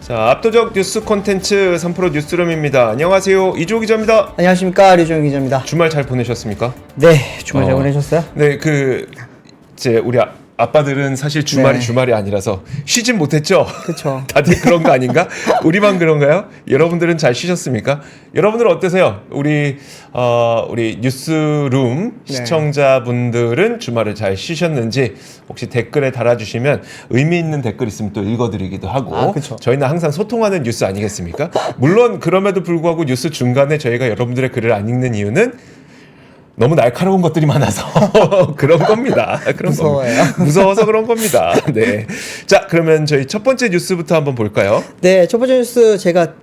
자, 압도적 뉴스 콘텐츠 3프로 뉴스룸입니다. 안녕하세요, 이주호 기자입니다. 안녕하십니까, 류종희 기자입니다. 주말 잘 보내셨습니까? 네, 주말 잘 보내셨어요? 네, 이제 우리 아빠들은 사실 주말이 네. 주말이 아니라서 쉬진 못했죠. 그렇죠. 다들 그런 거 아닌가? 우리만 그런가요? 여러분들은 잘 쉬셨습니까? 여러분들은 어떠세요? 우리 뉴스룸 네. 시청자분들은 주말을 잘 쉬셨는지 혹시 댓글에 달아주시면 의미 있는 댓글 있으면 또 읽어드리기도 하고. 그쵸. 저희는 항상 소통하는 뉴스 아니겠습니까? 물론 그럼에도 불구하고 뉴스 중간에 저희가 여러분들의 글을 안 읽는 이유는 너무 날카로운 것들이 많아서 그런 겁니다. 무서워요. 무서워서 그런 겁니다. 네. 자, 그러면 저희 첫 번째 뉴스부터 한번 볼까요? 네, 첫 번째 뉴스 제가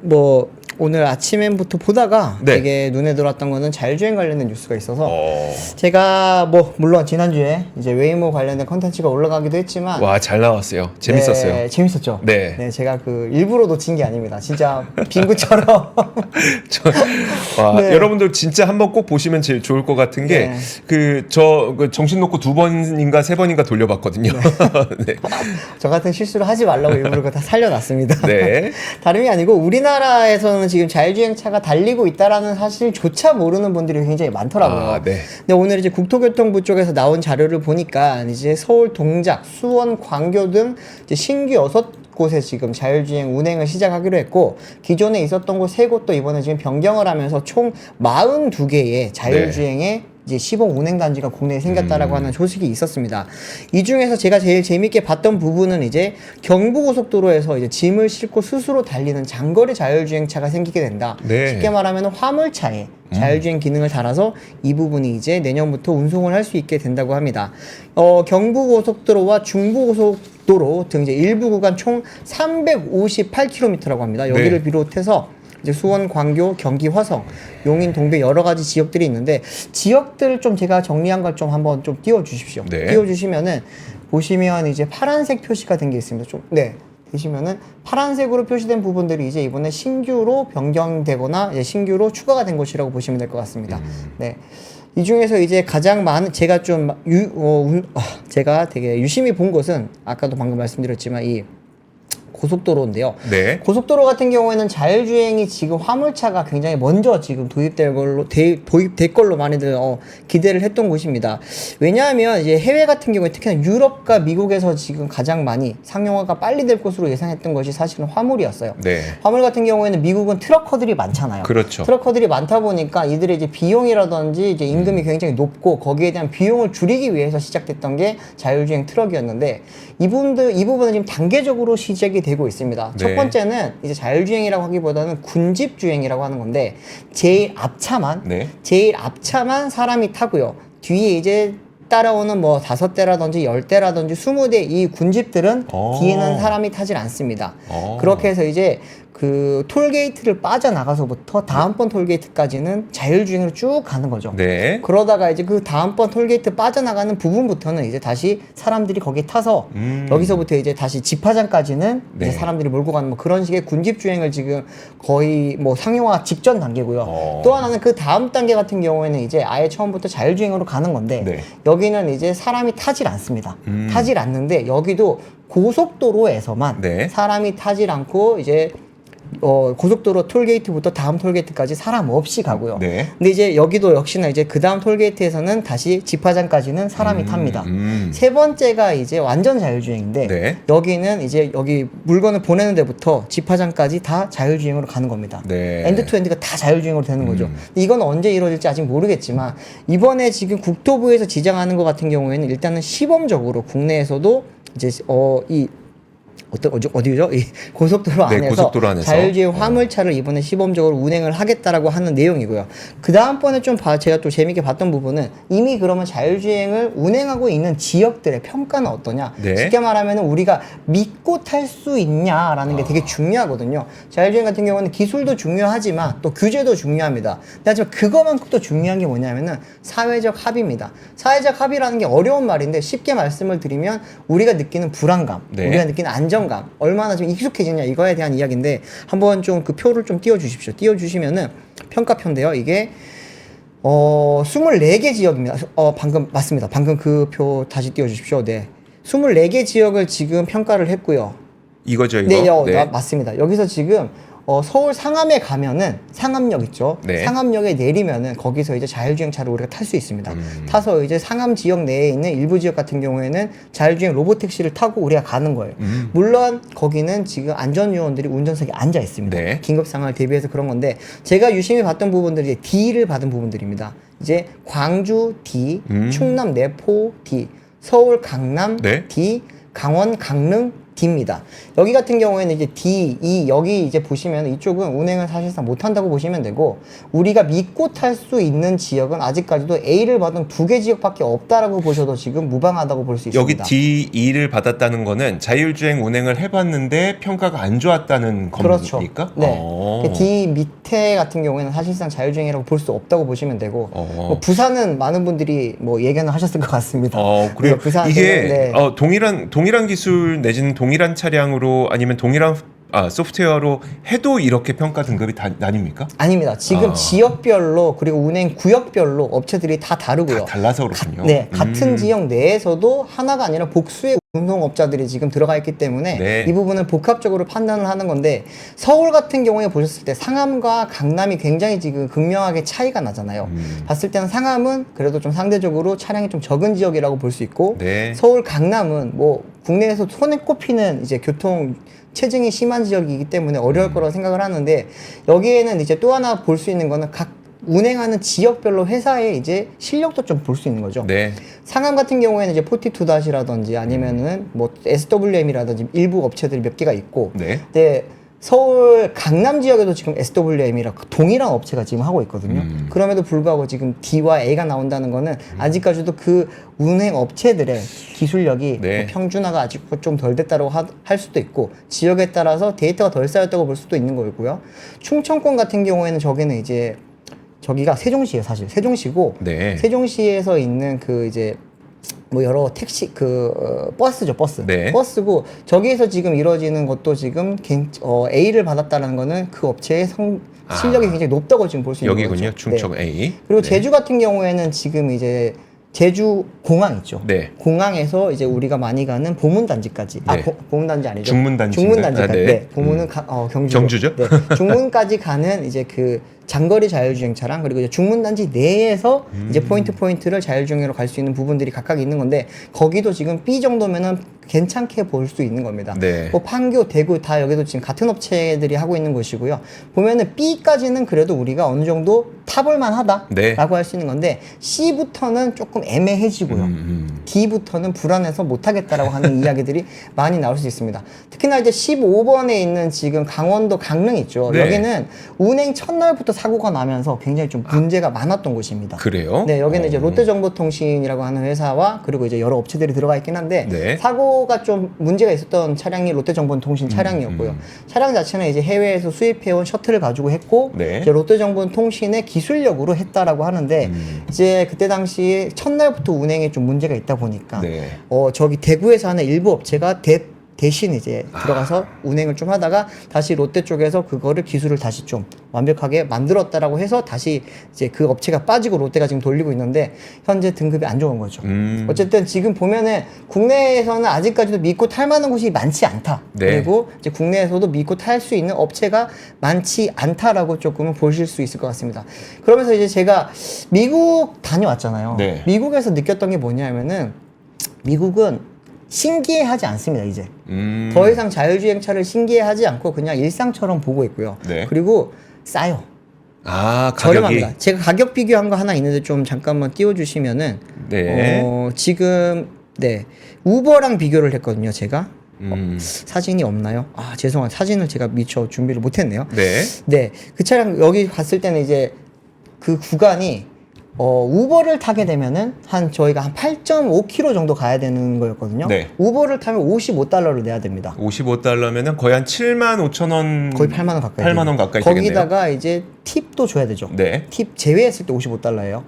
오늘 아침에부터 보다가 네. 되게 눈에 들어왔던 거는 자율주행 관련된 뉴스가 있어서 어. 제가 물론 지난주에 이제 웨이모 관련된 컨텐츠가 올라가기도 했지만 와, 잘 나왔어요. 재밌었어요. 네, 재밌었죠. 네. 제가 일부러 놓친 게 아닙니다. 진짜 빙구처럼. 네. 여러분들 진짜 한번 꼭 보시면 제일 좋을 것 같은 게 정신 놓고 2번인가 3번인가 돌려봤거든요. 네. 저 같은 실수를 하지 말라고 일부러 그거 다 살려놨습니다. 네. 다름이 아니고 우리나라에서는 지금 자율주행차가 달리고 있다라는 사실조차 모르는 분들이 굉장히 많더라고요. 아, 네. 근데 오늘 이제 국토교통부 쪽에서 나온 자료를 보니까 이제 서울 동작, 수원, 광교 등 이제 신규 6곳에 지금 자율주행 운행을 시작하기로 했고, 기존에 있었던 곳 3곳도 이번에 지금 변경을 하면서 총 42개의 자율주행에 이제 시범 운행단지가 국내에 생겼다라고 하는 소식이 있었습니다. 이 중에서 제가 제일 재밌게 봤던 부분은 이제 경부고속도로에서 이제 짐을 싣고 스스로 달리는 장거리 자율주행차가 생기게 된다. 네. 쉽게 말하면 화물차에 자율주행 기능을 달아서 이 부분이 이제 내년부터 운송을 할 수 있게 된다고 합니다. 경부고속도로와 중부고속도로 등 이제 일부 구간 총 358km라고 합니다. 여기를 네. 비롯해서 이제 수원, 광교, 경기, 화성, 용인, 동백 여러 가지 지역들이 있는데, 지역들을 좀 제가 정리한 걸 좀 한번 좀 띄워주십시오. 네. 띄워주시면은 보시면 이제 파란색 표시가 된 게 있습니다. 보시면은 파란색으로 표시된 부분들이 이제 이번에 신규로 변경되거나 이제 신규로 추가가 된 것이라고 보시면 될 것 같습니다. 네. 이 중에서 이제 가장 많은 제가 제가 되게 유심히 본 것은 아까도 방금 말씀드렸지만 이 고속도로인데요. 네. 고속도로 같은 경우에는 자율주행이 지금 화물차가 굉장히 먼저 지금 도입될 걸로 많이들 기대를 했던 곳입니다. 왜냐하면 이제 해외 같은 경우에 특히나 유럽과 미국에서 지금 가장 많이 상용화가 빨리 될 것으로 예상했던 것이 사실은 화물이었어요. 네. 화물 같은 경우에는 미국은 트럭커들이 많잖아요. 그렇죠. 트럭커들이 많다 보니까 이들의 이제 비용이라든지 이제 임금이 굉장히 높고 거기에 대한 비용을 줄이기 위해서 시작됐던 게 자율주행 트럭이었는데, 이 부분은 지금 단계적으로 시작이 되고 있습니다. 네. 첫 번째는 이제 자율주행이라고 하기보다는 군집주행이라고 하는 건데, 제일 앞차만 사람이 타고요. 뒤에 이제 따라오는 5대라든지 10대라든지 20대 이 군집들은 뒤에는 사람이 타질 않습니다. 그렇게 해서 이제 톨게이트를 빠져나가서부터 다음번 톨게이트까지는 자율주행으로 쭉 가는 거죠. 네. 그러다가 이제 다음번 톨게이트 빠져나가는 부분부터는 이제 다시 사람들이 거기에 타서 여기서부터 이제 다시 집화장까지는 네. 이제 사람들이 몰고 가는 그런 식의 군집주행을 지금 거의 상용화 직전 단계고요. 또 하나는 그 다음 단계 같은 경우에는 이제 아예 처음부터 자율주행으로 가는 건데, 네. 여기는 이제 사람이 타질 않습니다. 타질 않는데 여기도 고속도로에서만 네. 사람이 타질 않고 이제 고속도로 톨게이트부터 다음 톨게이트까지 사람 없이 가고요. 네. 근데 이제 여기도 역시나 이제 그 다음 톨게이트에서는 다시 집화장까지는 사람이 탑니다. 세 번째가 이제 완전 자율주행인데, 네. 여기는 이제 여기 물건을 보내는 데부터 집화장까지 다 자율주행으로 가는 겁니다. 네. 엔드 투 엔드가 다 자율주행으로 되는 거죠. 이건 언제 이루어질지 아직 모르겠지만, 이번에 지금 국토부에서 지정하는 것 같은 경우에는 일단은 시범적으로 국내에서도 이제 어디죠? 이 고속도로 네, 안에서, 고속도로 안에서. 자율주행 화물차를 이번에 시범적으로 운행을 하겠다라고 하는 내용이고요. 그 다음번에 제가 또 재밌게 봤던 부분은, 이미 그러면 자율주행을 운행하고 있는 지역들의 평가는 어떠냐? 네. 쉽게 말하면 우리가 믿고 탈 수 있냐라는 게 되게 중요하거든요. 자율주행 같은 경우는 기술도 중요하지만 또 규제도 중요합니다. 하지만 그거만큼 또 중요한 게 뭐냐면은 사회적 합의입니다. 사회적 합의라는 게 어려운 말인데, 쉽게 말씀을 드리면 우리가 느끼는 불안감, 네. 우리가 느끼는 안정감, 얼마나 좀 익숙해지냐 이거에 대한 이야기인데, 한번 좀 그 표를 좀 띄워주십시오. 띄워주시면은 평가표인데요. 이게 24개 지역입니다. 방금 맞습니다. 방금 그 표 다시 띄워주십시오. 네, 24개 지역을 지금 평가를 했고요. 이거죠, 이거. 네, 맞습니다. 여기서 지금 서울 상암에 가면은 상암역 있죠. 네. 상암역에 내리면은 거기서 이제 자율주행차를 우리가 탈 수 있습니다. 타서 이제 상암 지역 내에 있는 일부 지역 같은 경우에는 자율주행 로봇택시를 타고 우리가 가는 거예요. 물론 거기는 지금 안전요원들이 운전석에 앉아 있습니다. 네. 긴급 상황을 대비해서 그런 건데 제가 유심히 봤던 부분들이 이제 D를 받은 부분들입니다. 이제 광주 D, 충남 내포 D, 서울 강남 네. D, 강원 강릉 D입니다. 여기 같은 경우에는 이제 D, E 여기 이제 보시면 이쪽은 운행을 사실상 못한다고 보시면 되고 우리가 믿고 탈 수 있는 지역은 아직까지도 A를 받은 2개 지역밖에 없다라고 보셔도 지금 무방하다고 볼 수 있습니다. 여기 D2를 받았다는 거는 자율주행 운행을 해봤는데 평가가 안 좋았다는 그렇죠. 겁니까? 네. D 밑에 같은 경우에는 사실상 자율주행이라고 볼 수 없다고 보시면 되고 뭐 부산은 많은 분들이 뭐 예견을 하셨을 것 같습니다. 그래요. 부산은, 이게 네. 동일한 기술 내지는 동일한 차량으로 아니면 동일한 소프트웨어로 해도 이렇게 평가 등급이 나뉩니까? 아닙니다. 지금 지역별로 그리고 운행 구역별로 업체들이 다 다르고요. 다 달라서 그렇군요. 같은 지역 내에서도 하나가 아니라 복수의 운송업자들이 지금 들어가 있기 때문에 네. 이 부분을 복합적으로 판단을 하는 건데 서울 같은 경우에 보셨을 때 상암과 강남이 굉장히 지금 극명하게 차이가 나잖아요. 봤을 때는 상암은 그래도 좀 상대적으로 차량이 좀 적은 지역이라고 볼 수 있고 네. 서울 강남은 뭐 국내에서 손에 꼽히는 이제 교통 체증이 심한 지역이기 때문에 어려울 거라고 생각을 하는데 여기에는 이제 또 하나 볼 수 있는 거는 각 운행하는 지역별로 회사의 이제 실력도 좀 볼 수 있는 거죠. 네. 상암 같은 경우에는 이제 42-라든지 아니면은 뭐 SWM이라든지 일부 업체들이 몇 개가 있고 네. 근데 서울 강남 지역에도 지금 SWM이라 동일한 업체가 지금 하고 있거든요. 그럼에도 불구하고 지금 D와 A가 나온다는 거는 아직까지도 그 운행 업체들의 기술력이 네. 뭐 평준화가 아직 좀 덜 됐다고 할 수도 있고 지역에 따라서 데이터가 덜 쌓였다고 볼 수도 있는 거고요. 충청권 같은 경우에는 저기는 이제 저기가 세종시예요, 사실. 세종시고 네. 세종시에서 있는 그 이제 뭐 여러 택시 버스죠, 버스. 네. 버스고 저기에서 지금 이루어지는 것도 지금 A를 받았다는 거는 그 업체의 실력이 굉장히 높다고 지금 볼 수 있는 여기군요. 거죠. 충청 네. A. 그리고 네. 제주 같은 경우에는 지금 이제 제주 공항 있죠. 네. 공항에서 이제 우리가 많이 가는 보문단지까지. 네. 보문단지 아니죠. 중문단지인가요? 중문단지까지. 네. 네. 보문은 경주죠? 네. 중문까지 가는 이제 그 장거리 자율주행차랑 그리고 이제 중문단지 내에서 이제 포인트를 자율주행으로 갈 수 있는 부분들이 각각 있는 건데 거기도 지금 B 정도면은 괜찮게 볼 수 있는 겁니다. 네. 뭐 판교, 대구 다 여기도 지금 같은 업체들이 하고 있는 곳이고요. 보면은 B까지는 그래도 우리가 어느 정도 타볼만 하다라고 네. 할 수 있는 건데 C부터는 조금 애매해지고요. D부터는 불안해서 못하겠다라고 하는 이야기들이 많이 나올 수 있습니다. 특히나 이제 15번에 있는 지금 강원도 강릉 있죠. 네. 여기는 운행 첫날부터 사고가 나면서 굉장히 좀 문제가 많았던 곳입니다. 그래요? 네, 여기는 이제 롯데정보통신이라고 하는 회사와 그리고 이제 여러 업체들이 들어가 있긴 한데 네. 사고가 좀 문제가 있었던 차량이 롯데정보통신 차량이었고요. 차량 자체는 이제 해외에서 수입해온 셔틀을 가지고 했고 네. 이제 롯데정보통신의 기술력으로 했다라고 하는데 이제 그때 당시 첫날부터 운행에 좀 문제가 있다 보니까 네. 저기 대구에서 하는 일부 업체가 대신 이제 들어가서 운행을 좀 하다가 다시 롯데 쪽에서 그거를 기술을 다시 좀 완벽하게 만들었다라고 해서 다시 이제 그 업체가 빠지고 롯데가 지금 돌리고 있는데 현재 등급이 안 좋은 거죠. 어쨌든 지금 보면은 국내에서는 아직까지도 믿고 탈 만한 곳이 많지 않다. 네. 그리고 이제 국내에서도 믿고 탈 수 있는 업체가 많지 않다라고 조금은 보실 수 있을 것 같습니다. 그러면서 이제 제가 미국 다녀왔잖아요. 네. 미국에서 느꼈던 게 뭐냐면은 미국은 신기해하지 않습니다, 이제. 더 이상 자율주행차를 신기해하지 않고 그냥 일상처럼 보고 있고요. 네. 그리고 싸요. 가격이. 저렴합니다. 제가 가격 비교한 거 하나 있는데 좀 잠깐만 띄워주시면은 네. 지금 네 우버랑 비교를 했거든요, 제가. 사진이 없나요? 아, 죄송합니다. 사진을 제가 미처 준비를 못했네요. 네. 네, 그 차량 여기 갔을 때는 이제 그 구간이 우버를 타게 되면은 저희가 한 8.5km 정도 가야 되는 거였거든요. 네. 우버를 타면 $55를 내야 됩니다. $55면은 거의 한 75,000원. 거의 8만 원 가까이. 8만 원 가까이 거기다가 이제 팁도 줘야 되죠. 네. 팁 제외했을 때 $55예요.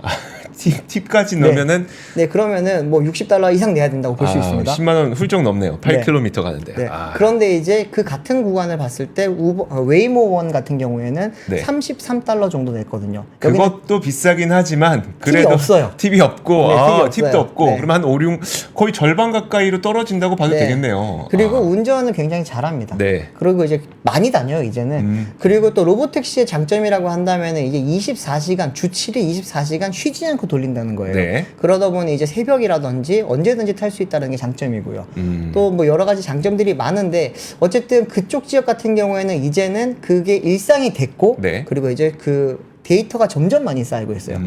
팁까지 네. 넣으면은 네, 그러면은 뭐 $60 이상 내야 된다고 볼 수 있습니다. 10만 원 훌쩍 넘네요. 8km 가는데. 네. 그런데 이제 그 같은 구간을 봤을 때 웨이모 원 같은 경우에는 네. $33 정도 냈거든요. 그것도 비싸긴 하지만 그래도 없어요. 팁이 없고 네, 팁이 팁도 없어요. 없고 네. 그러면 한 5, 6 거의 절반 가까이로 떨어진다고 봐도 네. 되겠네요. 그리고 운전을 굉장히 잘합니다. 네. 그리고 이제 많이 다녀요, 이제는. 그리고 또 로보택시의 장점이라고 한다면은 이제 24시간, 주 7일 24시간 쉬지 않고 돌린다는 거예요. 네. 그러다 보니 이제 새벽이라든지 언제든지 탈 수 있다는 게 장점이고요. 또 뭐 여러 가지 장점들이 많은데 어쨌든 그쪽 지역 같은 경우에는 이제는 그게 일상이 됐고 네. 그리고 이제 그 데이터가 점점 많이 쌓이고 있어요.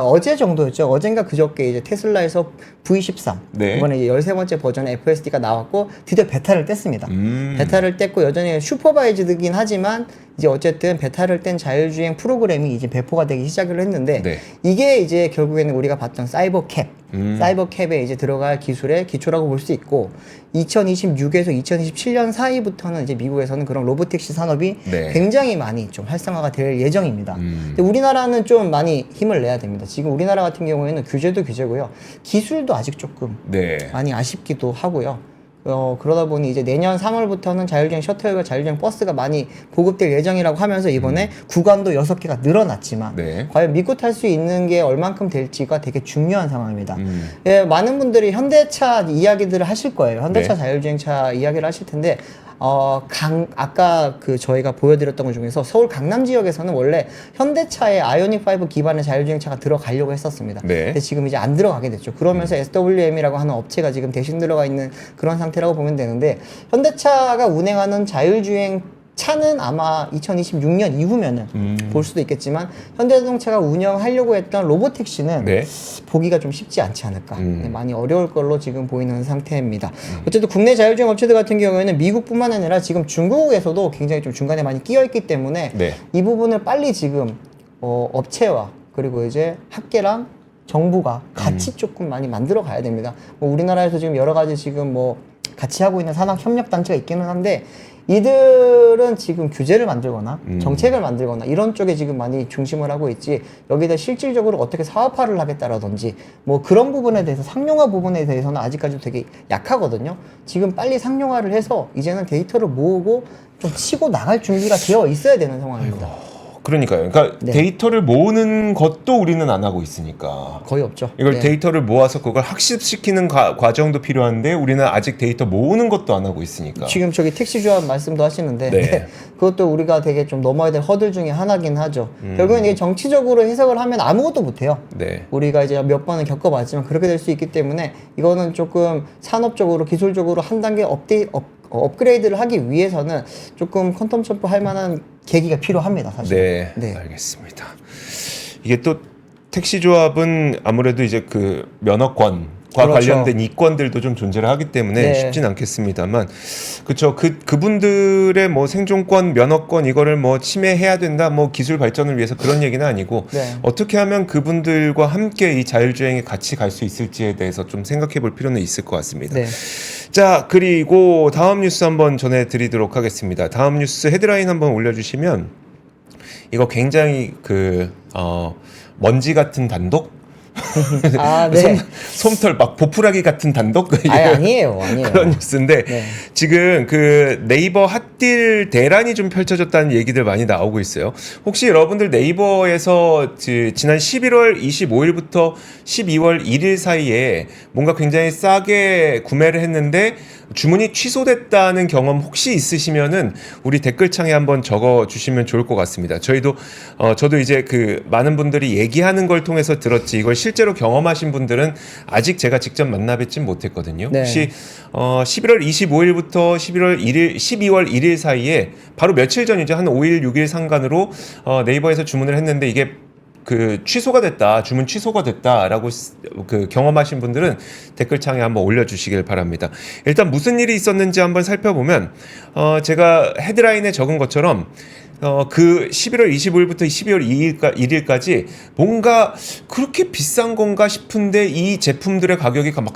어제 정도였죠. 어젠가 그저께 이제 테슬라에서 V13 네. 이번에 이제 13번째 버전의 FSD가 나왔고 드디어 베타를 뗐습니다. 베타를 뗐고 여전히 슈퍼바이즈드긴 하지만 이제 어쨌든 베타를 뗀 자율주행 프로그램이 이제 배포가 되기 시작을 했는데 네. 이게 이제 결국에는 우리가 봤던 사이버 캡에 이제 들어갈 기술의 기초라고 볼 수 있고 2026에서 2027년 사이부터는 이제 미국에서는 그런 로보택시 산업이 네. 굉장히 많이 좀 활성화가 될 예정입니다. 근데 우리나라는 좀 많이 힘을 내야 됩니다. 지금 우리나라 같은 경우에는 규제도 규제고요. 기술도 아직 조금 네. 많이 아쉽기도 하고요. 그러다 보니 이제 내년 3월부터는 자율주행 셔틀과 자율주행 버스가 많이 보급될 예정이라고 하면서 이번에 구간도 6개가 늘어났지만 네. 과연 믿고 탈 수 있는 게 얼만큼 될지가 되게 중요한 상황입니다. 예, 많은 분들이 현대차 이야기들을 하실 거예요. 현대차 네. 자율주행차 이야기를 하실 텐데 아까 그 저희가 보여드렸던 것 중에서 서울 강남 지역에서는 원래 현대차의 아이오닉5 기반의 자율주행차가 들어가려고 했었습니다. 네. 근데 지금 이제 안 들어가게 됐죠. 그러면서 SWM이라고 하는 업체가 지금 대신 들어가 있는 그런 상태라고 보면 되는데 현대차가 운행하는 자율주행 차는 아마 2026년 이후면은 볼 수도 있겠지만 현대자동차가 운영하려고 했던 로보택시는 네. 보기가 좀 쉽지 않지 않을까. 네, 많이 어려울 걸로 지금 보이는 상태입니다. 어쨌든 국내 자율주행 업체들 같은 경우에는 미국뿐만 아니라 지금 중국에서도 굉장히 좀 중간에 많이 끼어 있기 때문에 네. 이 부분을 빨리 지금 업체와 그리고 이제 학계랑 정부가 같이 조금 많이 만들어 가야 됩니다. 뭐 우리나라에서 지금 여러 가지 지금 뭐 같이 하고 있는 산학 협력 단체가 있기는 한데 이들은 지금 규제를 만들거나 정책을 만들거나 이런 쪽에 지금 많이 중심을 하고 있지 여기다 실질적으로 어떻게 사업화를 하겠다라든지 뭐 그런 부분에 대해서 상용화 부분에 대해서는 아직까지도 되게 약하거든요. 지금 빨리 상용화를 해서 이제는 데이터를 모으고 좀 치고 나갈 준비가 되어 있어야 되는 상황입니다. 그러니까요. 그러니까 네. 데이터를 모으는 것도 우리는 안 하고 있으니까. 거의 없죠. 이걸 네. 데이터를 모아서 그걸 학습시키는 과정도 필요한데 우리는 아직 데이터 모으는 것도 안 하고 있으니까. 지금 저기 택시 조합 말씀도 하시는데 네. 그것도 우리가 되게 좀 넘어야 될 허들 중에 하나긴 하죠. 결국엔 이게 정치적으로 해석을 하면 아무것도 못해요. 네. 우리가 이제 몇 번은 겪어봤지만 그렇게 될 수 있기 때문에 이거는 조금 산업적으로 기술적으로 한 단계 업그레이드를 하기 위해서는 조금 퀀텀 점프 할 만한 계기가 필요합니다, 사실. 네, 네. 알겠습니다. 이게 또 택시 조합은 아무래도 이제 그 면허권과 그렇죠. 관련된 이권들도 좀 존재를 하기 때문에 네. 쉽진 않겠습니다만, 그렇죠. 그분들의 뭐 생존권, 면허권 이거를 뭐 침해해야 된다, 뭐 기술 발전을 위해서 그런 얘기는 아니고 네. 어떻게 하면 그분들과 함께 이 자율주행에 같이 갈 수 있을지에 대해서 좀 생각해볼 필요는 있을 것 같습니다. 네. 자, 그리고 다음 뉴스 한번 전해드리도록 하겠습니다. 다음 뉴스 헤드라인 한번 올려주시면 이거 굉장히 먼지 같은 단독? 아, 네. 솜털 막 보풀하기 같은 단독? 아니에요. 그런 뉴스인데 네. 지금 그 네이버 핫딜 대란이 좀 펼쳐졌다는 얘기들 많이 나오고 있어요. 혹시 여러분들 네이버에서 지난 11월 25일부터 12월 1일 사이에 뭔가 굉장히 싸게 구매를 했는데 주문이 취소됐다는 경험 혹시 있으시면은 우리 댓글창에 한번 적어 주시면 좋을 것 같습니다. 저도 이제 그 많은 분들이 얘기하는 걸 통해서 들었지 이걸 실제로 경험하신 분들은 아직 제가 직접 만나 뵙진 못했거든요. 네. 혹시 11월 25일부터 12월 1일 사이에 바로 며칠 전이죠. 한 5일 6일 상간으로 네이버에서 주문을 했는데 이게 취소가 됐다, 주문 취소가 됐다라고 경험하신 분들은 댓글창에 한번 올려주시길 바랍니다. 일단 무슨 일이 있었는지 한번 살펴보면, 제가 헤드라인에 적은 것처럼, 11월 25일부터 12월 1일까지 뭔가 그렇게 비싼 건가 싶은데 이 제품들의 가격이 막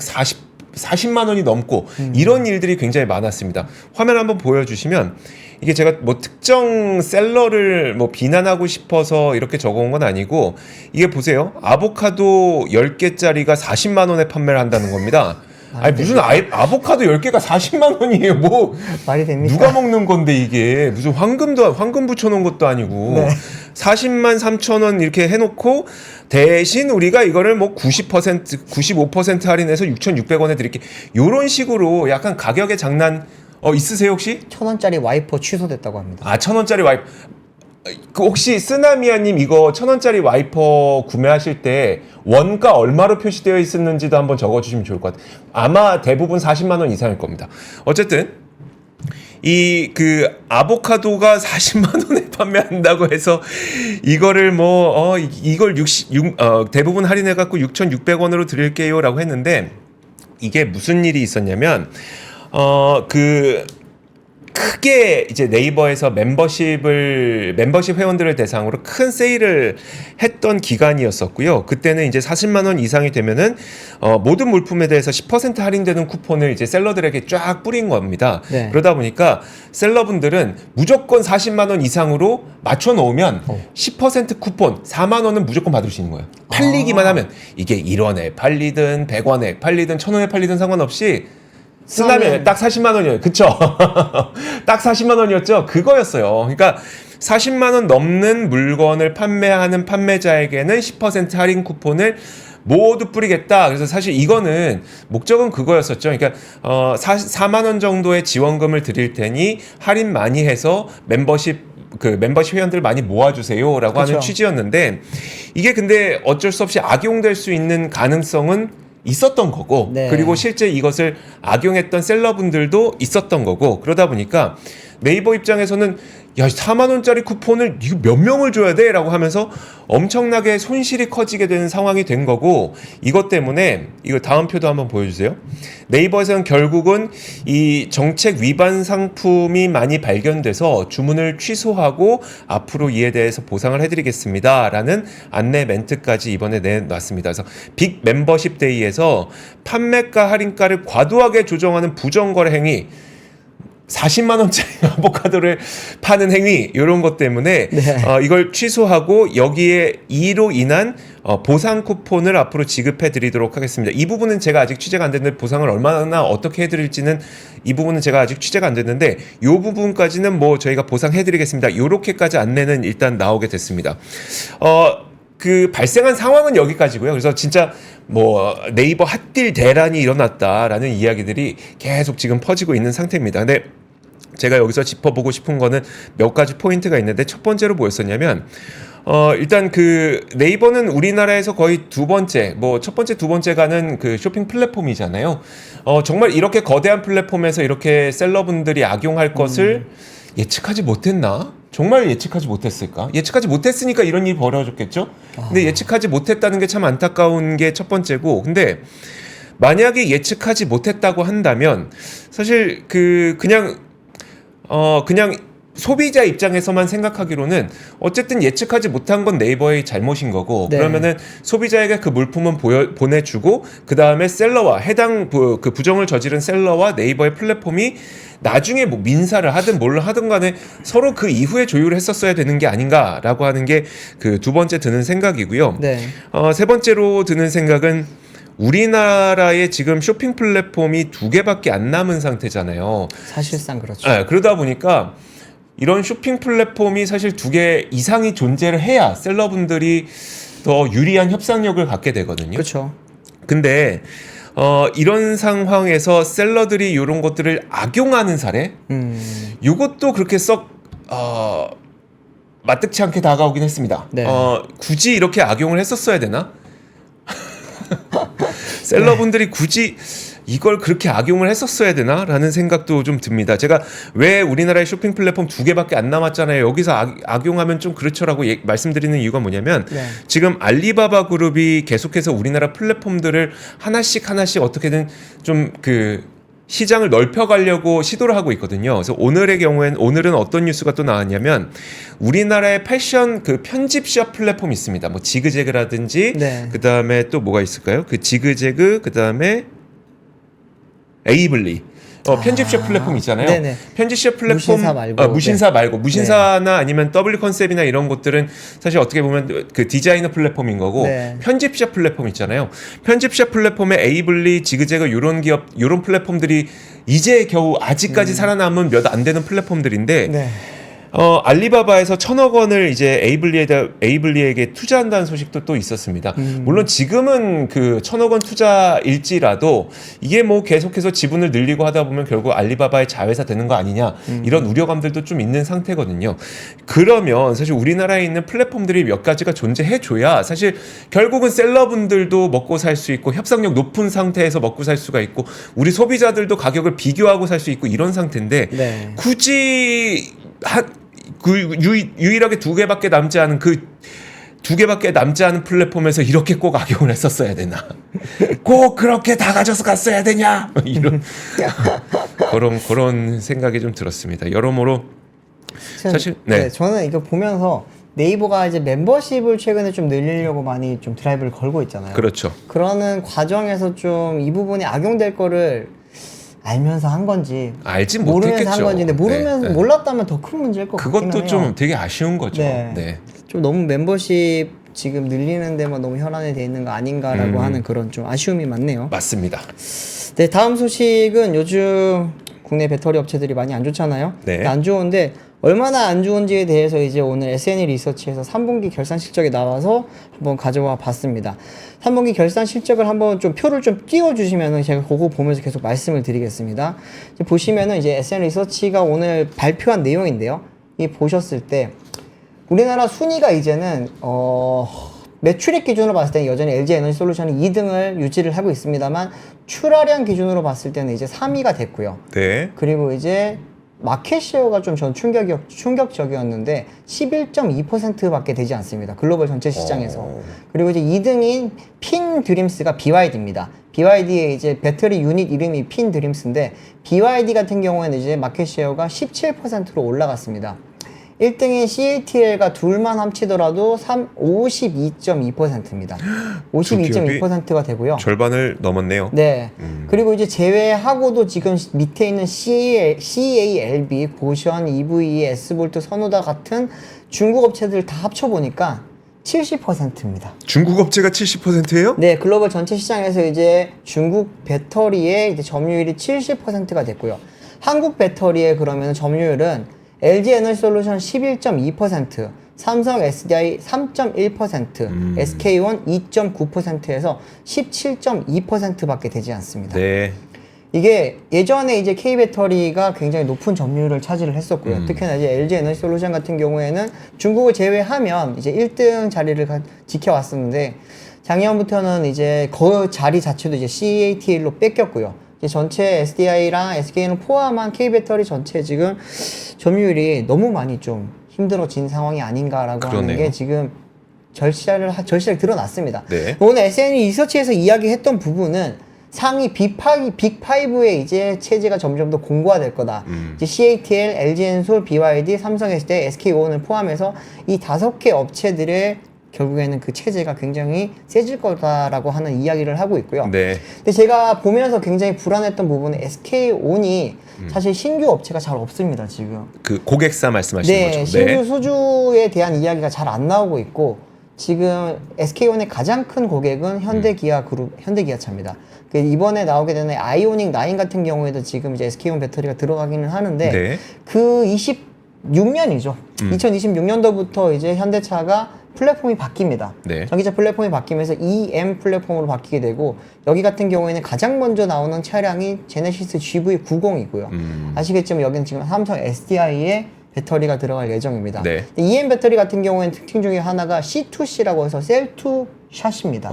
40만 원이 넘고 이런 일들이 굉장히 많았습니다. 화면 한번 보여주시면 이게 제가 뭐 특정 셀러를 뭐 비난하고 싶어서 이렇게 적어온 건 아니고 이게 보세요. 아보카도 10개짜리가 40만 원에 판매를 한다는 겁니다. 아니 무슨 아보카도 10개가 40만 원이에요. 뭐 말이 됩니까? 누가 먹는 건데 이게 무슨 황금 붙여놓은 것도 아니고 네. 40만 3천 원 이렇게 해놓고 대신 우리가 이거를 뭐 90% 95% 할인해서 6,600원에 드릴게. 요런 식으로 약간 가격의 장난 있으세요 혹시? 1,000원짜리 와이퍼 취소됐다고 합니다. 아 1,000원짜리 와이퍼. 그 혹시 쓰나미아님 이거 1,000원짜리 와이퍼 구매하실 때 원가 얼마로 표시되어 있었는지도 한번 적어주시면 좋을 것 같아요. 아마 대부분 40만 원 이상일 겁니다. 어쨌든 이 그 아보카도가 40만 원에 판매한다고 해서 이거를 뭐 이걸 대부분 할인해 갖고 6,600원으로 드릴게요라고 했는데 이게 무슨 일이 있었냐면 그 크게 이제 네이버에서 멤버십 회원들을 대상으로 큰 세일을 했던 기간이었었고요. 그때는 이제 40만 원 이상이 되면은 모든 물품에 대해서 10% 할인되는 쿠폰을 이제 셀러들에게 쫙 뿌린 겁니다. 네. 그러다 보니까 셀러분들은 무조건 40만 원 이상으로 맞춰 놓으면 10% 쿠폰 4만 원은 무조건 받을 수 있는 거예요. 팔리기만 하면 이게 1원에 팔리든 100원에 팔리든 1,000원에 팔리든 상관없이 쓰나미에 딱 40만 원이에요. 그쵸? 딱 40만 원이었죠? 그거였어요. 그러니까 40만 원 넘는 물건을 판매하는 판매자에게는 10% 할인 쿠폰을 모두 뿌리겠다. 그래서 사실 이거는 목적은 그거였었죠. 그러니까 4만 원 정도의 지원금을 드릴 테니 할인 많이 해서 멤버십 회원들 많이 모아주세요라고 그쵸. 하는 취지였는데 이게 근데 어쩔 수 없이 악용될 수 있는 가능성은 있었던 거고 네. 그리고 실제 이것을 악용했던 셀러분들도 있었던 거고 그러다 보니까 네이버 입장에서는 야 4만 원짜리 쿠폰을 이거 몇 명을 줘야 돼? 라고 하면서 엄청나게 손실이 커지게 되는 상황이 된 거고 이것 때문에 이거 다음 표도 한번 보여주세요. 네이버에서는 결국은 이 정책 위반 상품이 많이 발견돼서 주문을 취소하고 앞으로 이에 대해서 보상을 해드리겠습니다 라는 안내 멘트까지 이번에 내놨습니다. 그래서 빅 멤버십 데이에서 판매가 할인가를 과도하게 조정하는 부정거래 행위 40만 원짜리 아보카도를 파는 행위 이런 것 때문에 네. 이걸 취소하고 여기에 이로 인한 보상 쿠폰을 앞으로 지급해 드리도록 하겠습니다. 이 부분은 제가 아직 취재가 안 됐는데 보상을 얼마나 어떻게 해드릴지는 이 부분은 제가 아직 취재가 안 됐는데 이 부분까지는 뭐 저희가 보상해 드리겠습니다. 이렇게까지 안내는 일단 나오게 됐습니다. 그 발생한 상황은 여기까지고요. 그래서 진짜 뭐 네이버 핫딜 대란이 일어났다라는 이야기들이 계속 지금 퍼지고 있는 상태입니다. 근데 제가 여기서 짚어보고 싶은 거는 몇 가지 포인트가 있는데 첫 번째로 뭐였었냐면 일단 그 네이버는 우리나라에서 거의 두 번째, 뭐 첫 번째, 두 번째 가는 그 쇼핑 플랫폼이잖아요. 정말 이렇게 거대한 플랫폼에서 이렇게 셀러분들이 악용할 것을 예측하지 못했나? 정말 예측하지 못했을까? 예측하지 못했으니까 이런 일이 벌어졌겠죠? 근데 예측하지 못했다는 게 참 안타까운 게 첫 번째고, 근데 만약에 예측하지 못했다고 한다면 사실 그냥 소비자 입장에서만 생각하기로는 어쨌든 예측하지 못한 건 네이버의 잘못인 거고 네. 그러면은 소비자에게 그 물품은 보내주고 그 다음에 셀러와 해당 그 부정을 저지른 셀러와 네이버의 플랫폼이 나중에 뭐 민사를 하든 뭘 하든 간에 서로 그 이후에 조율을 했었어야 되는 게 아닌가라고 하는 게 그 두 번째 드는 생각이고요. 네. 세 번째로 드는 생각은 우리나라에 지금 쇼핑 플랫폼이 2개밖에 안 남은 상태잖아요. 사실상 그렇죠. 네, 그러다 보니까 이런 쇼핑 플랫폼이 사실 2개 이상이 존재를 해야 셀러분들이 더 유리한 협상력을 갖게 되거든요. 그렇죠. 근데 이런 상황에서 셀러들이 이런 것들을 악용하는 사례, 이것도 그렇게 썩 마뜩치 않게 다가오긴 했습니다. 네. 굳이 이렇게 악용을 했었어야 되나? 셀러분들이 굳이 이걸 그렇게 악용을 했었어야 되나? 라는 생각도 좀 듭니다. 제가 왜 우리나라의 쇼핑 플랫폼 2개밖에 안 남았잖아요. 여기서 악용하면 좀 그렇죠라고 말씀드리는 이유가 뭐냐면 네. 지금 알리바바 그룹이 계속해서 우리나라 플랫폼들을 하나씩 어떻게든 좀 시장을 넓혀가려고 시도를 하고 있거든요. 그래서 오늘은 어떤 뉴스가 또 나왔냐면 우리나라의 패션 편집샵 플랫폼이 있습니다. 뭐 지그재그라든지 네. 그 다음에 또 뭐가 있을까요? 그 지그재그 그 다음에 에이블리. 편집샵 플랫폼 있잖아요. 네네. 편집샵 플랫폼 무신사 말고. 무신사 말고 무신사나 아니면 W 컨셉이나 이런 것들은 사실 어떻게 보면 그 디자이너 플랫폼인 거고 네. 편집샵 플랫폼 있잖아요. 편집샵 플랫폼에 에이블리, 지그재그 요런 기업 요런 플랫폼들이 이제 겨우 아직까지 살아남은 몇 안 되는 플랫폼들인데 네. 알리바바에서 1,000억 원을 이제 에이블리에게 투자한다는 소식도 또 있었습니다. 물론 지금은 그 1,000억 원 투자일지라도 이게 뭐 계속해서 지분을 늘리고 하다 보면 결국 알리바바의 자회사 되는 거 아니냐 이런 우려감들도 좀 있는 상태거든요. 그러면 사실 우리나라에 있는 플랫폼들이 몇 가지가 존재해줘야 사실 결국은 셀러분들도 먹고 살 수 있고 협상력 높은 상태에서 먹고 살 수가 있고 우리 소비자들도 가격을 비교하고 살 수 있고 이런 상태인데 네. 굳이 유일하게 두 개밖에 남지 않은 그 두 개밖에 남지 않은 플랫폼에서 이렇게 꼭 악용을 했었어야 되나? 꼭 그렇게 다 가져서 갔어야 되냐? 이런 그런 생각이 좀 들었습니다. 여러모로 사실 네. 저는 이거 보면서 네이버가 이제 멤버십을 최근에 좀 늘리려고 많이 좀 드라이브를 걸고 있잖아요. 그렇죠. 그러는 과정에서 좀 이 부분이 악용될 거를 알면서 한 건지 알지 모르면서 못했겠죠. 한 건지, 근데 모르면서 네. 몰랐다면 더 큰 문제일 것 같긴 해요. 그것도 좀 되게 아쉬운 거죠. 네. 네. 좀 너무 멤버십 지금 늘리는 데만 너무 혈안이 돼 있는 거 아닌가라고 하는 그런 좀 아쉬움이 많네요. 맞습니다. 네, 다음 소식은 요즘 국내 배터리 업체들이 많이 안 좋잖아요. 네. 안 좋은데 얼마나 안 좋은지에 대해서 이제 오늘 S&E 리서치에서 3분기 결산 실적이 나와서 한번 가져와 봤습니다. 3분기 결산 실적을 한번 좀 표를 좀 띄워주시면은 제가 그거 보면서 계속 말씀을 드리겠습니다. 이제 보시면은 이제 S&E 리서치가 오늘 발표한 내용인데요. 이 보셨을 때 우리나라 순위가 이제는 매출액 기준으로 봤을 때는 여전히 LG에너지솔루션이 2등을 유지를 하고 있습니다만 출하량 기준으로 봤을 때는 이제 3위가 됐고요. 네. 그리고 이제 마켓쉐어가 좀 전 충격적이었는데 11.2%밖에 되지 않습니다. 글로벌 전체 시장에서. 그리고 이제 2등인 핀 드림스가 BYD입니다. BYD의 이제 배터리 유닛 이름이 핀 드림스인데 BYD 같은 경우에는 이제 마켓쉐어가 17%로 올라갔습니다. 1등인 CATL과 둘만 합치더라도 52.2%입니다. 52.2%가 되고요. 절반을 넘었네요. 네. 그리고 이제 제외하고도 지금 밑에 있는 CALB, 보션, EVE, S볼트, 선호다 같은 중국 업체들 다 합쳐보니까 70%입니다. 중국 업체가 70%예요? 네, 글로벌 전체 시장에서 이제 중국 배터리의 이제 점유율이 70%가 됐고요. 한국 배터리의 그러면 점유율은 LG 에너지솔루션 11.2%, 삼성 SDI 3.1%, SK온 2.9%에서 17.2%밖에 되지 않습니다. 네. 이게 예전에 이제 K배터리가 굉장히 높은 점유율을 차지를 했었고요. 특히나 이제 LG 에너지솔루션 같은 경우에는 중국을 제외하면 이제 1등 자리를 지켜왔었는데 작년부터는 이제 그 자리 자체도 이제 CATL로 뺏겼고요. 이제 전체 SDI랑 SK는 포함한 K배터리 전체 지금 점유율이 너무 많이 좀 힘들어진 상황이 아닌가라고 그러네요. 하는 게 지금 절실하게 드러났습니다. 네. 오늘 S&E 리서치에서 이야기했던 부분은 상위 빅5의 이제 체제가 점점 더 공고화될 거다. 이제 CATL, LG엔솔, BYD, 삼성 SDI, SK온을 포함해서 이 5개 업체들의 결국에는 그 체제가 굉장히 세질 거다라고 하는 이야기를 하고 있고요. 네. 근데 제가 보면서 굉장히 불안했던 부분은 SK온이 사실 신규 업체가 잘 없습니다, 지금. 그 고객사 말씀하시는 네, 거죠. 신규 수주에 대한 이야기가 잘 안 나오고 있고 지금 SK온의 가장 큰 고객은 현대기아차입니다. 그 이번에 나오게 되는 아이오닉 9 같은 경우에도 지금 이제 SK온 배터리가 들어가기는 하는데 네. 그 26년이죠. 2026년도부터 이제 현대차가 플랫폼이 바뀝니다. 네. 전기차 플랫폼이 바뀌면서 EM 플랫폼으로 바뀌게 되고 여기 같은 경우에는 가장 먼저 나오는 차량이 제네시스 GV90이고요. 아시겠지만 여기는 지금 삼성 SDI의 배터리가 들어갈 예정입니다. 네. EM 배터리 같은 경우에는 특징 중에 하나가 C2C라고 해서 셀2 샷입니다.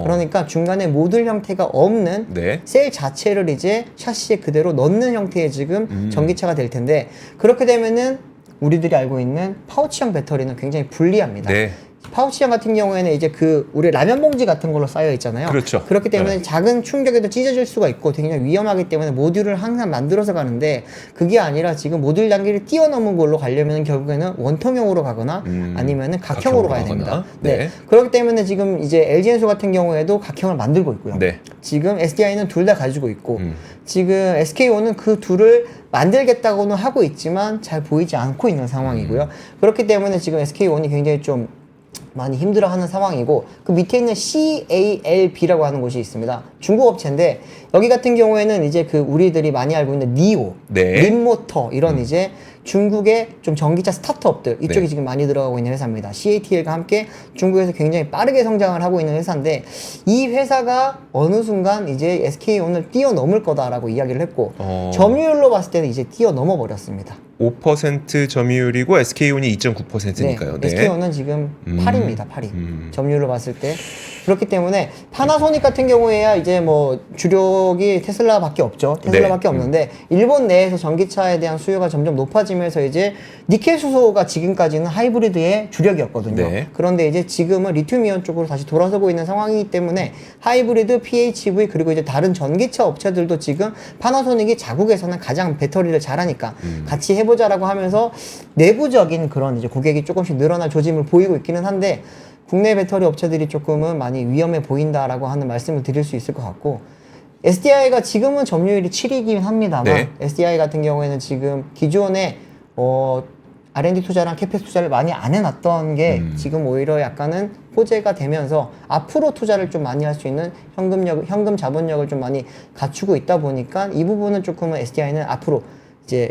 그러니까 중간에 모듈 형태가 없는 네. 셀 자체를 이제 샤시에 그대로 넣는 형태의 지금 전기차가 될 텐데 그렇게 되면은 우리들이 알고 있는 파우치형 배터리는 굉장히 불리합니다. 네. 파우치장 같은 경우에는 이제 그 우리 라면 봉지 같은 걸로 쌓여 있잖아요. 그렇죠. 그렇기 때문에 네. 작은 충격에도 찢어질 수가 있고 굉장히 위험하기 때문에 모듈을 항상 만들어서 가는데 그게 아니라 지금 모듈 단계를 뛰어넘은 걸로 가려면 결국에는 원통형으로 가거나 아니면은 각형으로 가야 가거나. 됩니다. 네. 네. 그렇기 때문에 지금 이제 LG 엔소 같은 경우에도 각형을 만들고 있고요. 네. 지금 SDI는 둘 다 가지고 있고 지금 SK온은 그 둘을 만들겠다고는 하고 있지만 잘 보이지 않고 있는 상황이고요. 그렇기 때문에 지금 SK온이 굉장히 좀 많이 힘들어하는 상황이고 그 밑에 있는 CALB라고 하는 곳이 있습니다. 중국 업체인데 여기 같은 경우에는 이제 그 우리들이 많이 알고 있는 니오, 네. 림모터 이런 이제 중국의 좀 전기차 스타트업들 이쪽이 네. 지금 많이 들어가고 있는 회사입니다. CATL과 함께 중국에서 굉장히 빠르게 성장을 하고 있는 회사인데 이 회사가 어느 순간 이제 SK온을 뛰어넘을 거다라고 이야기를 했고 점유율로 봤을 때는 이제 뛰어넘어 버렸습니다. 5% 점유율이고 SK온이 2.9%니까요. 네. SK온은 지금 8입니다. 8위. 점유율로 봤을 때. 그렇기 때문에 파나소닉 같은 경우에야 이제 뭐 주력이 테슬라밖에 없죠. 테슬라밖에 없는데 일본 내에서 전기차에 대한 수요가 점점 높아지면서 이제 니켈 수소가 지금까지는 하이브리드의 주력이었거든요. 네. 그런데 이제 지금은 리튬이온 쪽으로 다시 돌아서고 있는 상황이기 때문에 하이브리드, PHV 그리고 이제 다른 전기차 업체들도 지금 파나소닉이 자국에서는 가장 배터리를 잘하니까 같이 해보자라고 하면서 내부적인 그런 이제 고객이 조금씩 늘어날 조짐을 보이고 있기는 한데 국내 배터리 업체들이 조금은 많이 위험해 보인다라고 하는 말씀을 드릴 수 있을 것 같고 SDI가 지금은 점유율이 7위이긴 합니다만 네. SDI 같은 경우에는 지금 기존에 R&D 투자랑 캐펙 투자를 많이 안 해놨던 게 지금 오히려 약간은 호재가 되면서 앞으로 투자를 좀 많이 할 수 있는 현금 자본력을 좀 많이 갖추고 있다 보니까 이 부분은 조금은 SDI는 앞으로 이제